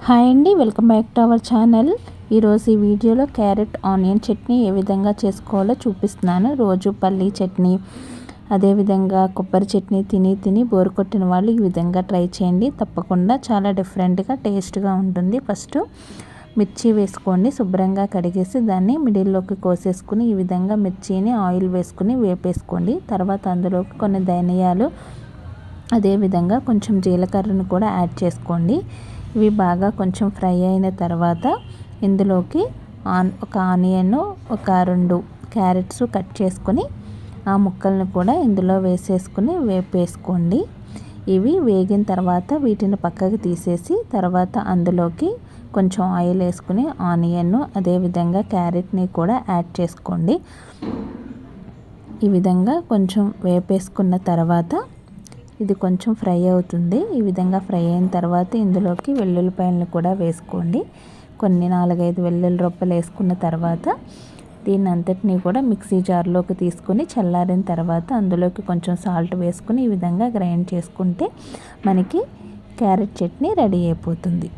Hi అండి, welcome back to our channel. ఈరోజు ఈ వీడియోలో క్యారెట్ ఆనియన్ చట్నీ ఏ విధంగా చేసుకోవాలో చూపిస్తున్నాను. రోజు పల్లీ చట్నీ, అదేవిధంగా కొబ్బరి చట్నీ తిని బోరు కొట్టిన వాళ్ళు ఈ విధంగా ట్రై చేయండి. తప్పకుండా చాలా డిఫరెంట్గా టేస్ట్గా ఉంటుంది. ఫస్ట్ మిర్చి వేసుకోండి. శుభ్రంగా కడిగేసి దాన్ని మిడిల్లోకి కోసేసుకుని ఈ విధంగా మిర్చిని ఆయిల్ వేసుకుని వేపేసుకోండి. తర్వాత అందులోకి కొన్ని ధనియాలు, అదేవిధంగా కొంచెం జీలకర్రను కూడా యాడ్ చేసుకోండి. ఇవి బాగా కొంచెం ఫ్రై అయిన తర్వాత ఇందులోకి ఒక ఆనియన్, ఒక 2 క్యారెట్స్ కట్ చేసుకొని ఆ ముక్కలను కూడా ఇందులో వేసేసుకుని వేపేసుకోండి. ఇవి వేగిన తర్వాత వీటిని పక్కకు తీసేసి తర్వాత అందులోకి కొంచెం ఆయిల్ వేసుకుని ఆనియన్, అదేవిధంగా క్యారెట్ని కూడా యాడ్ చేసుకోండి. ఈ విధంగా కొంచెం వేపేసుకున్న తర్వాత ఇది కొంచెం ఫ్రై అవుతుంది. ఈ విధంగా ఫ్రై అయిన తర్వాత ఇందులోకి వెల్లుల్లిపాయలను కూడా వేసుకోండి. కొన్ని 4-5 వెల్లుల్లి రొప్పలు వేసుకున్న తర్వాత దీన్ని అంతటినీ కూడా మిక్సీ జార్లోకి తీసుకొని చల్లారిన తర్వాత అందులోకి కొంచెం సాల్ట్ వేసుకుని ఈ విధంగా గ్రైండ్ చేసుకుంటే మనకి క్యారెట్ చట్నీ రెడీ అయిపోతుంది.